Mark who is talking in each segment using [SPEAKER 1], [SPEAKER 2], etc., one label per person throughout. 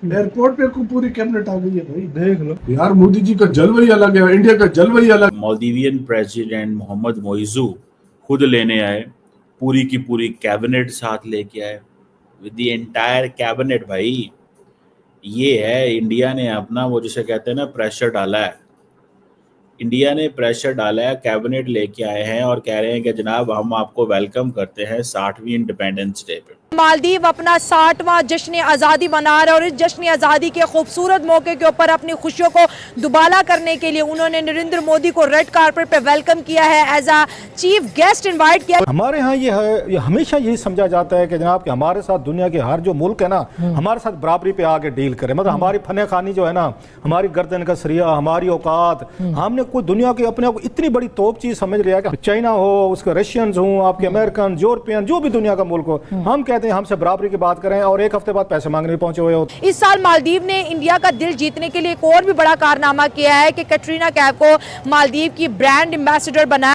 [SPEAKER 1] Airport पे को पूरी कैबिनेट आ गई है भाई, देख लो यार। मोदी जी का जलवा ही अलग है, इंडिया का जलवा ही अलग।
[SPEAKER 2] मालदीवियन प्रेसिडेंट मोहम्मद मोइजू खुद लेने आए, पूरी की पूरी कैबिनेट साथ लेके आए, विद द एंटायर कैबिनेट। भाई ये है इंडिया ने अपना वो जिसे कहते हैं ना प्रेशर डाला है। इंडिया ने प्रेशर डाला है, कैबिनेट लेके आए हैं और कह रहे हैं कि जनाब हम आपको वेलकम करते हैं 60वीं इंडिपेंडेंस डे पे।
[SPEAKER 3] मालदीव अपना 60वां जश्न आज़ादी मना रहे हैं और इस जश्न आज़ादी के खूबसूरत मौके के ऊपर अपनी खुशियों को दुबाला करने के लिए उन्होंने नरेंद्र मोदी को रेड कारपेट पे वेलकम किया है, as a chief guest invite किया।
[SPEAKER 4] हमारे यहाँ ये हमेशा यही समझा जाता है कि जनाब कि हमारे साथ दुनिया के हर जो मुल्क है ना, हमारे साथ बराबरी पे आके डील करे। मतलब हमारी फने खानी जो है ना, हमारी गर्दन का सरिया, हमारी औकात, हमने कोई दुनिया की अपने आप इतनी बड़ी तोप चीज समझ लिया कि चाइना हो, उसके रशियंस हो, आपके अमेरिकन, यूरोपियन, जो भी दुनिया का मुल्क हो, हम कहते हैं हमसे बराबरी की बात करें और एक हफ्ते बाद पैसे मांगने पहुंचे हुए हो।
[SPEAKER 3] इस साल मालदीव ने इंडिया का दिल जीतने के लिए एक और भी बड़ा कारनामा किया है कि कैटरीना कैफ को मालदीव की ब्रांड एम्बेसडर बनाया।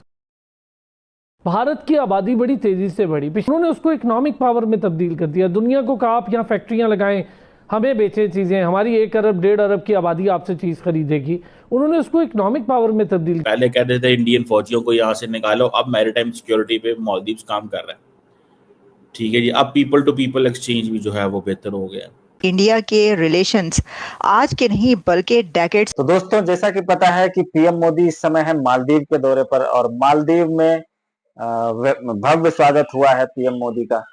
[SPEAKER 5] भारत की आबादी बड़ी तेजी से बढ़ी, उन्होंने उसको इकोनॉमिक पावर में तब्दील कर दिया। दुनिया को कहा आप यहाँ फैक्ट्रियां लगाएं, हमें बेचे चीजें, हमारी 1 अरब 1.5 अरब की आबादी आपसे चीज खरीदेगी। उन्होंने उसको इकोनॉमिक पावर में तब्दील।
[SPEAKER 2] पहले कहते थे इंडियन फौजियों को यहाँ से निकालो, अब मैरीटाइम सिक्योरिटी पे मालदीव्स काम कर रहा है। ठीक है जी, अब पीपल टू पीपल एक्सचेंज भी जो है वो बेहतर हो गया।
[SPEAKER 6] इंडिया के रिलेशंस आज के नहीं बल्कि डेकेड्स।
[SPEAKER 7] तो दोस्तों, जैसा कि पता है कि पीएम मोदी इस समय है मालदीव के दौरे पर और मालदीव में भव्य स्वागत हुआ है पीएम मोदी का।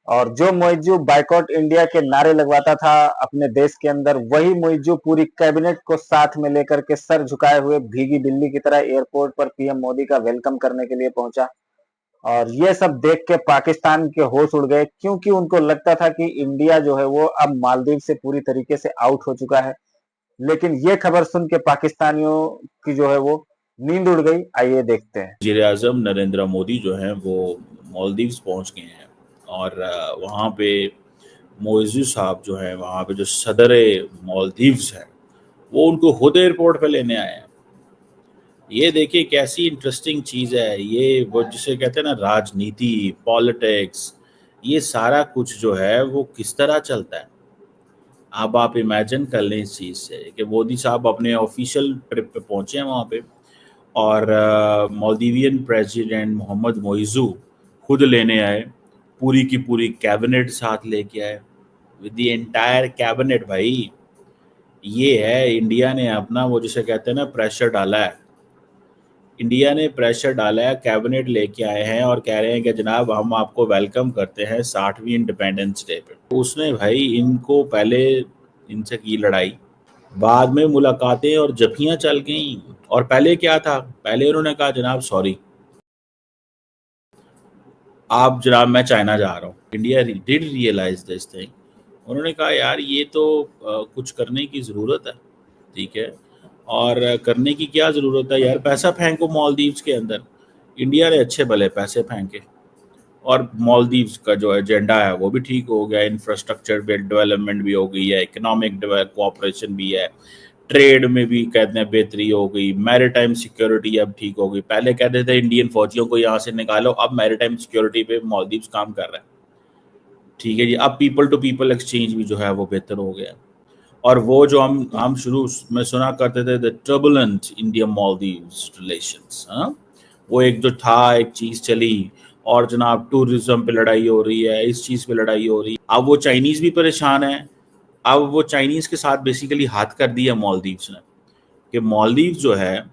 [SPEAKER 7] और जो मोइजू बाइकॉट इंडिया के नारे लगवाता था अपने देश के अंदर, वही मोइजू पूरी कैबिनेट को साथ में लेकर के सर झुकाए हुए भीगी बिल्ली की तरह एयरपोर्ट पर पीएम मोदी का वेलकम करने के लिए पहुंचा। और ये सब देख के पाकिस्तान के होश उड़ गए, क्योंकि उनको लगता था कि इंडिया जो है वो अब मालदीव से पूरी तरीके से आउट हो चुका है। लेकिन ये खबर सुन के पाकिस्तानियों की जो है वो नींद उड़ गई। आइए देखते हैं।
[SPEAKER 2] वज़ीर आज़म नरेंद्र मोदी जो हैं वो मालदीव्स पहुंच गए हैं और वहाँ पे मोइजू साहब जो हैं, वहाँ पे जो सदर मालदीव्स हैं, वो उनको खुद एयरपोर्ट पे लेने आए हैं। ये देखिए कैसी इंटरेस्टिंग चीज़ है। ये वो जिसे कहते हैं ना राजनीति, पॉलिटिक्स, ये सारा कुछ जो है वो किस तरह चलता है। अब आप इमेजिन कर लें इस चीज़ से कि मोदी साहब अपने ऑफिशियल ट्रिप पे पहुँचे हैं वहाँ पे और मालदीवियन प्रेसिडेंट मोहम्मद मोइजू खुद लेने आए, पूरी की पूरी कैबिनेट साथ लेके आए, विद द एंटायर कैबिनेट। भाई ये है इंडिया ने अपना वो जिसे कहते हैं ना प्रेशर डाला है। इंडिया ने प्रेशर डाला है, कैबिनेट लेके आए हैं और कह रहे हैं कि जनाब हम आपको वेलकम करते हैं 60वीं इंडिपेंडेंस डे पे। उसने भाई इनको पहले इनसे की लड़ाई, बाद में मुलाकातें और जफियां चल गई। और पहले क्या था, पहले उन्होंने कहा जनाब सॉरी, आप जनाब मैं चाइना जा रहा हूँ। India did realise this thing. उन्होंने कहा यार ये तो कुछ करने की ज़रूरत है। ठीक है, और करने की क्या ज़रूरत है यार, पैसा फेंको मालदीव्स के अंदर। इंडिया ने अच्छे भले पैसे फेंके और मालदीव्स का जो एजेंडा है वो भी ठीक हो गया। इंफ्रास्ट्रक्चर डेवलपमेंट भी हो गई है, इकोनॉमिक कोऑपरेशन भी है, ट्रेड में भी कहते हैं बेहतरी हो गई, मैरीटाइम सिक्योरिटी अब ठीक हो गई। पहले कहते थे इंडियन फौजियों को यहाँ से निकालो, अब मैरीटाइम सिक्योरिटी पे मालदीव्स काम कर रहा है। ठीक है जी, अब पीपल टू पीपल एक्सचेंज भी जो है वो बेहतर हो गया। और वो जो हम शुरू में सुना करते थे the turbulent India Maldives relations, वो एक जो था एक चीज़ चली और जनाब टूरिज्म पे लड़ाई हो रही है, इस चीज़ पे लड़ाई हो रही है। अब वो चाइनीज़ भी परेशान है। अब वो चाइनीज़ के साथ बेसिकली हाथ कर दिया मालदीव्स ने कि मालदीव्स जो है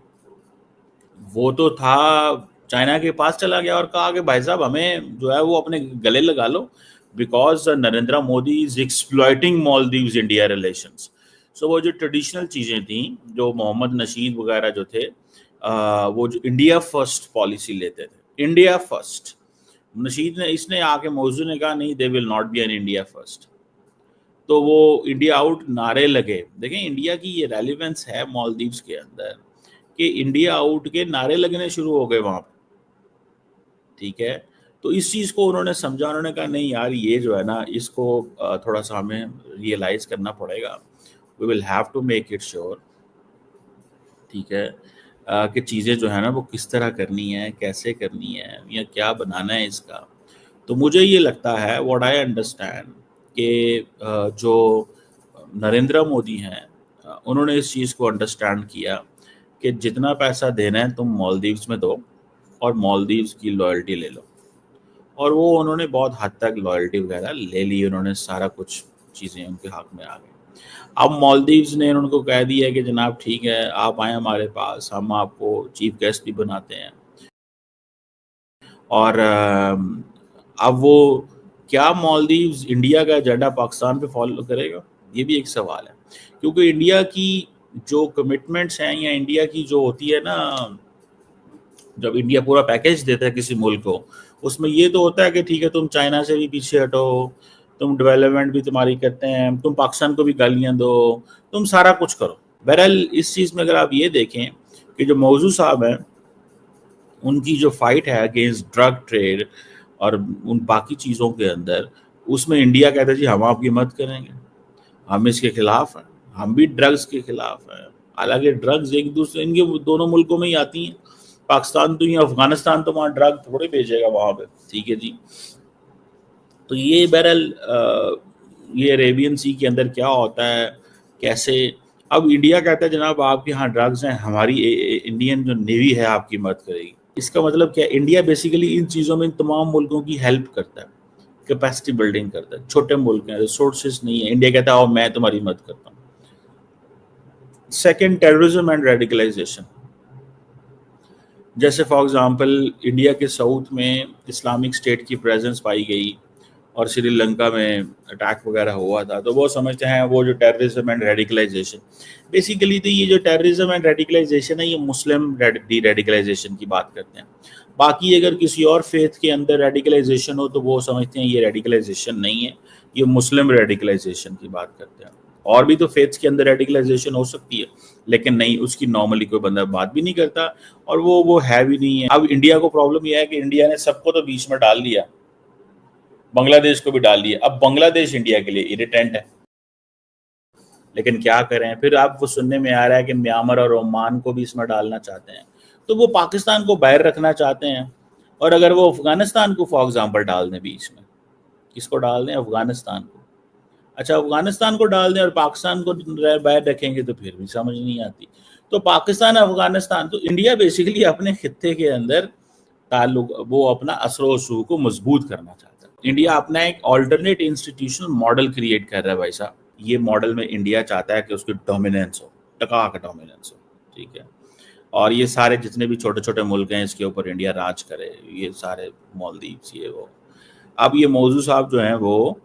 [SPEAKER 2] वो तो था चाइना के पास चला गया और कहा कि भाई साहब हमें जो है वो अपने गले लगा लो, because Narendra Modi is exploiting Maldives India relations. So वो जो ट्रेडिशनल चीज़ें थी, जो मोहम्मद नशीद वगैरह जो थे, वो जो इंडिया फर्स्ट पॉलिसी लेते थे, इंडिया फर्स्ट, नशीद ने इसने आके मौजू ने कहा नहीं, they will not be an India first. तो वो इंडिया आउट नारे लगे। देखें इंडिया की ये रेलिवेंस है मालदीव्स के अंदर कि इंडिया आउट के नारे लगने शुरू हो गए वहाँ पर। ठीक है, तो इस चीज़ को उन्होंने समझा। उन्होंने कहा नहीं यार ये जो है ना, इसको थोड़ा सा हमें रियलाइज़ करना पड़ेगा, we will have to make it sure. ठीक है, कि चीज़ें जो है ना वो किस तरह करनी है, कैसे करनी है या क्या बनाना है इसका। तो मुझे ये लगता है व्हाट आई अंडरस्टैंड कि जो नरेंद्र मोदी हैं उन्होंने इस चीज़ को अंडरस्टैंड किया कि जितना पैसा देना है तुम मालदीव्स में दो और मालदीव्स की लॉयल्टी ले लो। और वो उन्होंने बहुत हद तक लॉयल्टी वगैरह ले ली, उन्होंने सारा कुछ चीज़ें उनके हक में आ गई। अब मालदीव्स ने उनको कह दिया कि जनाब ठीक है, आप आए हमारे पास, हम आपको चीफ गेस्ट भी बनाते हैं। और अब वो क्या मालदीव्स इंडिया का एजेंडा पाकिस्तान पे फॉलो करेगा, ये भी एक सवाल है। क्योंकि इंडिया की जो कमिटमेंट्स हैं या इंडिया की जो होती है ना, जब इंडिया पूरा पैकेज देता है किसी मुल्क को, उसमें ये तो होता है कि ठीक है तुम चाइना से भी पीछे हटो, तुम डेवलपमेंट भी तुम्हारी करते हैं, तुम पाकिस्तान को भी गालियां दो, तुम सारा कुछ करो। बहरहाल इस चीज़ में अगर आप ये देखें कि जो मौजू साहब हैं उनकी जो फाइट है अगेंस्ट ड्रग ट्रेड और उन बाकी चीज़ों के अंदर, उसमें इंडिया कहता है जी हम आपकी मदद करेंगे, हम इसके खिलाफ हैं, हम भी ड्रग्स के खिलाफ हैं। हालांकि ड्रग्स एक दूसरे इनके दोनों मुल्कों में ही आती हैं। पाकिस्तान तो या अफगानिस्तान तो वहाँ ड्रग थोड़े भेजेगा वहाँ पे, ठीक है जी। तो ये बहरहाल ये अरेबियन सी के अंदर क्या होता है, कैसे। अब इंडिया कहता है जनाब आपके यहाँ ड्रग्स हैं, हमारी इंडियन जो नेवी है आपकी मदद करेगी। इसका मतलब क्या, इंडिया बेसिकली इन चीज़ों में इन तमाम मुल्कों की हेल्प करता है, कैपेसिटी बिल्डिंग करता है। छोटे मुल्क हैं, रिसोर्सेज नहीं है, इंडिया कहता है आओ मैं तुम्हारी मदद करता हूँ। Second, terrorism and radicalisation. जैसे फॉर एग्जांपल इंडिया के साउथ में इस्लामिक स्टेट की प्रेजेंस पाई गई और श्रीलंका में अटैक वगैरह हुआ था, तो वो समझते हैं वो जो टेररिज्म एंड रेडिकलाइजेशन। बेसिकली तो ये जो टेररिज्म एंड रेडिकलाइजेशन है ये मुस्लिम डी रेडिकलाइजेशन की बात करते हैं। बाकी अगर किसी और फेथ के अंदर रेडिकलाइजेशन हो तो वो समझते हैं ये रेडिकलाइजेशन नहीं है, ये मुस्लिम रेडिकलाइजेशन की बात करते हैं। और भी तो फेथ्स के अंदर रेडिकलाइजेशन हो सकती है, लेकिन नहीं, उसकी नॉर्मली कोई बंदा बात भी नहीं करता और वो है भी नहीं है। अब इंडिया को प्रॉब्लम यह है कि इंडिया ने सबको तो बीच में डाल लिया, बांग्लादेश को भी डाल लिया। अब बांग्लादेश इंडिया के लिए इरिटेंट है, लेकिन क्या करें फिर। आपको सुनने में आ रहा है कि म्यांमार और ओमान को भी इसमें डालना चाहते हैं, तो वो पाकिस्तान को बाहर रखना चाहते हैं। और अगर वो अफगानिस्तान को फॉर एग्जाम्पल डाल दें बीच में, किसको डाल दें, अफगानिस्तान को। अच्छा, अफगानिस्तान को डाल दें और पाकिस्तान को बाहर रखेंगे तो फिर भी समझ नहीं आती। तो पाकिस्तान अफगानिस्तान, तो इंडिया बेसिकली अपने खित्ते के अंदर ताल्लुक, वो अपना असर व रसूख को मजबूत करना चाहता है। इंडिया अपना एक ऑल्टरनेट इंस्टीट्यूशनल मॉडल क्रिएट कर रहा है भाई साहब। ये मॉडल में इंडिया चाहता है कि उसकी डोमिनेंस हो, टका का डोमिनेंस हो, ठीक है। और ये सारे जितने भी छोटे छोटे मुल्क हैं इसके ऊपर इंडिया राज करे, ये सारे मालदीव्स ये वो। अब ये मौजू साहब जो हैं वो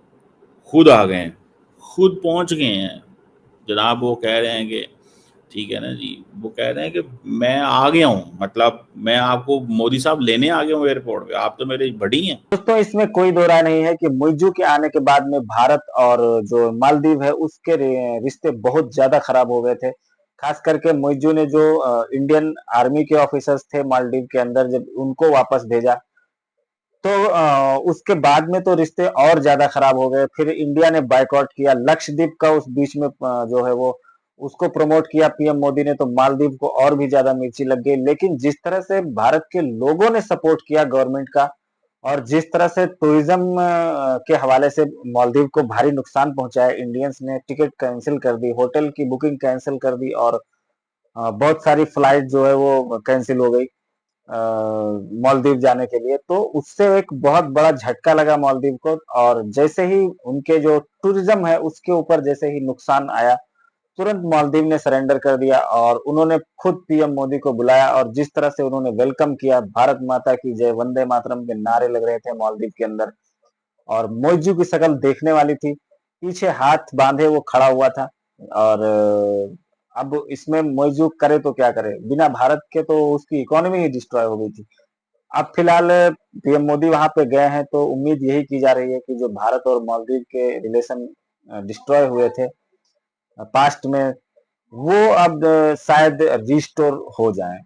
[SPEAKER 2] खुद आ गए हैं, खुद पहुंच गए हैं जनाब। वो कह रहे हैं कि ठीक है ना जी, वो कह रहे हैं कि मैं आ गया हूँ, मतलब मैं आपको मोदी साहब लेने आ गया हूँ एयरपोर्ट पे, आप तो मेरे बड़ी हैं।
[SPEAKER 7] दोस्तों इसमें कोई दो राय नहीं है कि मुइज़्ज़ू के आने के बाद में भारत और जो मालदीव है उसके रिश्ते बहुत ज्यादा खराब हो गए थे। खास करके मुइज़्ज़ू ने जो इंडियन आर्मी के ऑफिसर्स थे मालदीव के अंदर, जब उनको वापस भेजा तो उसके बाद में तो रिश्ते और ज्यादा खराब हो गए। फिर इंडिया ने बायकॉट किया, लक्षद्वीप का उस बीच में जो है वो उसको प्रमोट किया पीएम मोदी ने, तो मालदीव को और भी ज्यादा मिर्ची लग गई। लेकिन जिस तरह से भारत के लोगों ने सपोर्ट किया गवर्नमेंट का, और जिस तरह से टूरिज्म के हवाले से मालदीव को भारी नुकसान पहुंचाया, इंडियंस ने टिकट कैंसिल कर दी, होटल की बुकिंग कैंसिल कर दी और बहुत सारी फ्लाइट जो है वो कैंसिल हो गई मालदीव जाने के लिए। तो उससे एक बहुत बड़ा झटका लगा मालदीव को, और जैसे ही उनके जो टूरिज्म है उसके ऊपर जैसे ही नुकसान आया, तुरंत मालदीव ने सरेंडर कर दिया और उन्होंने खुद पीएम मोदी को बुलाया। और जिस तरह से उन्होंने वेलकम किया, भारत माता की जय, वंदे मातरम के नारे लग रहे थे मालदीव के अंदर, और मोइज़्ज़ू की शक्ल देखने वाली थी, पीछे हाथ बांधे वो खड़ा हुआ था। और अब इसमें मोइज़्ज़ू करे तो क्या करे, बिना भारत के तो उसकी इकोनॉमी ही डिस्ट्रॉय हो गई थी। अब फिलहाल पीएम मोदी वहां पे गए हैं, तो उम्मीद यही की जा रही है कि जो भारत और मालदीव के रिलेशन डिस्ट्रॉय हुए थे पास्ट में, वो अब शायद रिस्टोर हो जाएं।